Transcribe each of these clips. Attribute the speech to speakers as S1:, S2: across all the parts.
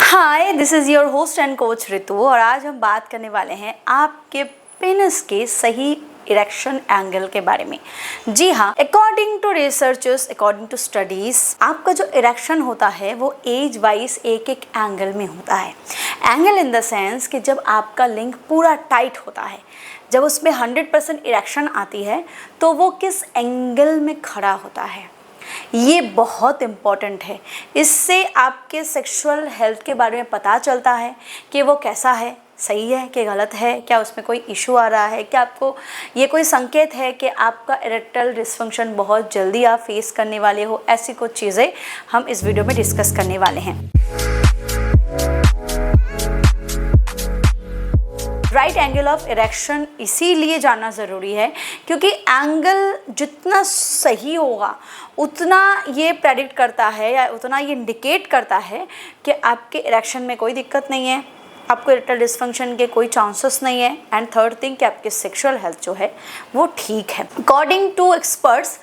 S1: Hi, this is your host and coach Ritu और आज हम बात करने वाले हैं आपके पेनिस के सही इरेक्शन एंगल के बारे में। जी हाँ, according to researchers, according to studies, आपका जो इरेक्शन होता है वो एज वाइज एक एक एंगल में होता है। एंगल इन द सेंस कि जब आपका लिंग पूरा टाइट होता है, जब उसमें 100% इरेक्शन आती है तो वो किस एंगल में खड़ा होता है, ये बहुत इम्पॉर्टेंट है। इससे आपके सेक्सुअल हेल्थ के बारे में पता चलता है कि वो कैसा है, सही है कि गलत है, क्या उसमें कोई इशू आ रहा है, क्या आपको ये कोई संकेत है कि आपका इरेक्टाइल डिसफंक्शन बहुत जल्दी आप फेस करने वाले हो। ऐसी कुछ चीज़ें हम इस वीडियो में डिस्कस करने वाले हैं। राइट एंगल ऑफ इरेक्शन इसीलिए जानना ज़रूरी है क्योंकि एंगल जितना सही होगा उतना ये प्रेडिक्ट करता है या उतना ये इंडिकेट करता है कि आपके इरेक्शन में कोई दिक्कत नहीं है, आपको इरेक्टाइल डिसफंक्शन के कोई चांसेस नहीं है, एंड थर्ड थिंग कि आपकी सेक्सुअल हेल्थ जो है वो ठीक है। According to experts,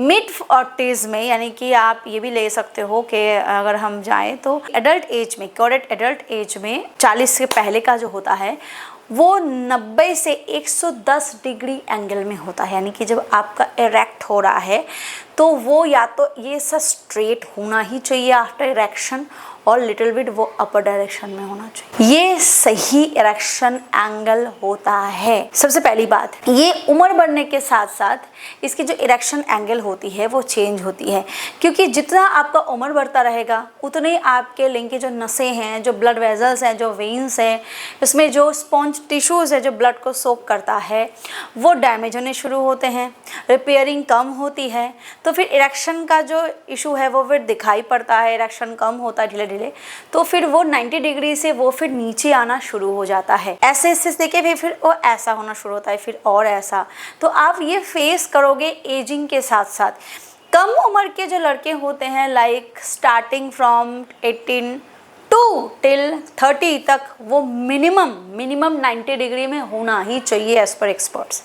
S1: mid 40s में, यानी कि आप ये भी ले सकते हो कि अगर हम जाएं तो एडल्ट एज में, करेक्ट एडल्ट एज में 40 से पहले का जो होता है वो 90 से 110 डिग्री एंगल में होता है। यानी कि जब आपका इरेक्ट हो रहा है तो वो या तो ये सब स्ट्रेट होना ही चाहिए आफ्टर इरेक्शन और लिटिल बिट वो अपर डायरेक्शन में होना चाहिए। ये सही इरेक्शन एंगल होता है। सबसे पहली बात, ये उम्र बढ़ने के साथ साथ इसकी जो इरेक्शन एंगल होती है वो चेंज होती है क्योंकि जितना आपका उम्र बढ़ता रहेगा उतने आपके लिंग की जो नसें हैं, जो ब्लड वेजल्स हैं, जो वेन्स हैं, उसमें जो स्पॉन्ज टिश्यूज़ है जो ब्लड को सोक करता है वो डैमेज होने शुरू होते हैं, रिपेयरिंग कम होती है, तो फिर इरेक्शन का जो इशू है वो फिर दिखाई पड़ता है। इरेक्शन कम होता है धीरे धीरे, तो फिर वो 90 डिग्री से वो फिर नीचे आना शुरू हो जाता है। ऐसे देखे फिर वो ऐसा होना शुरू होता है, फिर और ऐसा। तो आप ये फेस करोगे एजिंग के साथ साथ। कम उम्र के जो लड़के होते हैं, like starting from 18 to till 30 तक, वो मिनिमम 90 डिग्री में होना ही चाहिए एज पर एक्सपर्ट्स।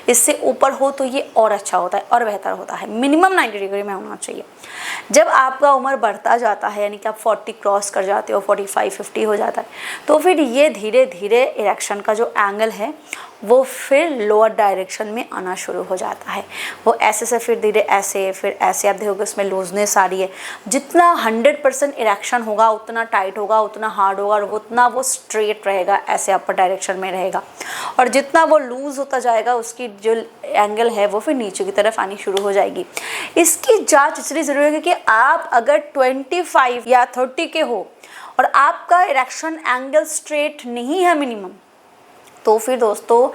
S1: इससे ऊपर हो तो ये और अच्छा होता है और बेहतर होता है। मिनिमम 90 डिग्री में होना चाहिए। जब आपका उम्र बढ़ता जाता है, यानी कि आप 40 क्रॉस कर जाते हो, 45-50 हो जाता है, तो फिर ये धीरे धीरे इरेक्शन का जो एंगल है वो फिर लोअर डायरेक्शन में आना शुरू हो जाता है। वो ऐसे से फिर धीरे ऐसे, फिर ऐसे। आप देखोगे उसमें लूजनेस आ रही है। जितना 100% इरेक्शन होगा उतना टाइट होगा, उतना हार्ड होगा और उतना वो स्ट्रेट रहेगा, ऐसे अपर डायरेक्शन में रहेगा। और जितना वो लूज़ होता जाएगा उसकी जो एंगल है वो फिर नीचे की तरफ आनी शुरू हो जाएगी। इसकी जांच इसलिए ज़रूरी है कि आप अगर 25 या 30 के हो और आपका इरेक्शन एंगल स्ट्रेट नहीं है मिनिमम, तो फिर दोस्तों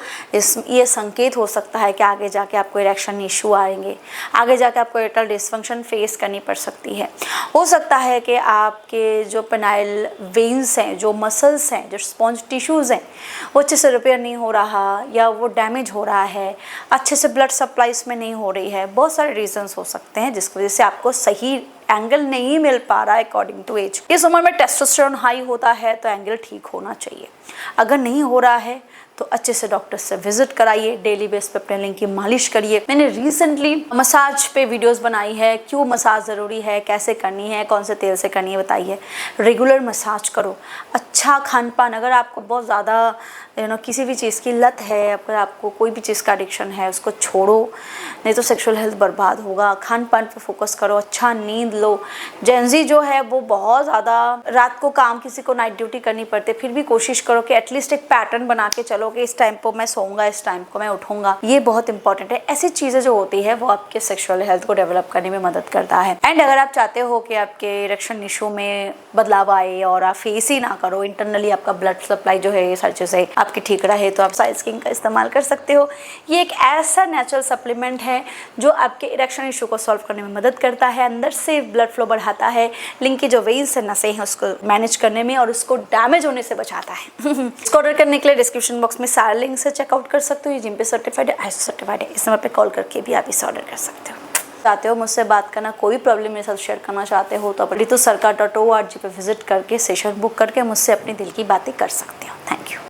S1: ये संकेत हो सकता है कि आगे जाके आपको इरेक्शन इशू आएंगे, आगे जाके आपको इरेक्टाइल डिसफंक्शन फेस करनी पड़ सकती है। हो सकता है कि आपके जो पेनाइल वेन्स हैं, जो मसल्स हैं, जो स्पॉन्ज टिश्यूज़ हैं, वो अच्छे से रिपेयर नहीं हो रहा या वो डैमेज हो रहा है, अच्छे से ब्लड सप्लाई इसमें नहीं हो रही है। बहुत सारे रीजंस हो सकते हैं जिसकी वजह से आपको सही एंगल नहीं मिल पा रहा है अकॉर्डिंग टू एज। इस उम्र में टेस्टोस्टेरोन हाई होता है तो एंगल ठीक होना चाहिए। अगर नहीं हो रहा है तो अच्छे से डॉक्टर से विजिट कराइए, डेली बेस पे अपने लिंग की मालिश करिए। मैंने रिसेंटली मसाज पे वीडियोस बनाई है, क्यों मसाज ज़रूरी है, कैसे करनी है, कौन से तेल से करनी है बताइए। रेगुलर मसाज करो, अच्छा खान पान। अगर आपको बहुत ज़्यादा किसी भी चीज़ की लत है, अगर आपको कोई भी चीज़ का एडिक्शन है, उसको छोड़ो, नहीं तो सेक्सुअल हेल्थ बर्बाद होगा। खान पान पे फोकस करो, अच्छा नींद लो। जेंजी जो है वो बहुत ज़्यादा रात को काम, किसी को नाइट ड्यूटी करनी पड़ती, फिर भी कोशिश करो कि एटलीस्ट एक पैटर्न बना के चलो कि इस टाइम को मैं सोऊंगा, इस टाइम को मैं उठूंगा। ये बहुत इंपॉर्टेंट है। ऐसी चीज़ें जो होती है वो आपके सेक्सुअल हेल्थ को डेवलप करने में मदद करता है। एंड अगर आप चाहते हो कि आपके इरेक्शन इशू में बदलाव आए और आप फेस ही ना करो, इंटरनली आपका ब्लड सप्लाई जो है ये सारी चीज़ें आपकी ठीक रहे, तो आप साइज किंग का इस्तेमाल कर सकते हो। ये एक ऐसा नेचुरल सप्लीमेंट है जो आपके इरेक्शन इशू को सॉल्व करने में मदद करता है, अंदर से ब्लड फ्लो बढ़ाता है, लिंग की जो वेन्स से नसें हैं उसको मैनेज करने में और उसको डैमेज होने से बचाता है। इसको ऑर्डर करने के लिए डिस्क्रिप्शन बॉक्स में सारे लिंक से चेकआउट कर सकते हो। ये जिम पे सर्टिफाइड है, आईएसओ सर्टिफाइड है। इस नंबर पे कॉल करके भी आप इसे ऑर्डर कर सकते हो। चाहते हो मुझसे बात करना, कोई प्रॉब्लम मेरे साथ शेयर करना चाहते हो तो ऋतुसरकार.org पे विजिट करके सेशन बुक करके मुझसे अपनी दिल की बातें कर सकते हो। Thank you.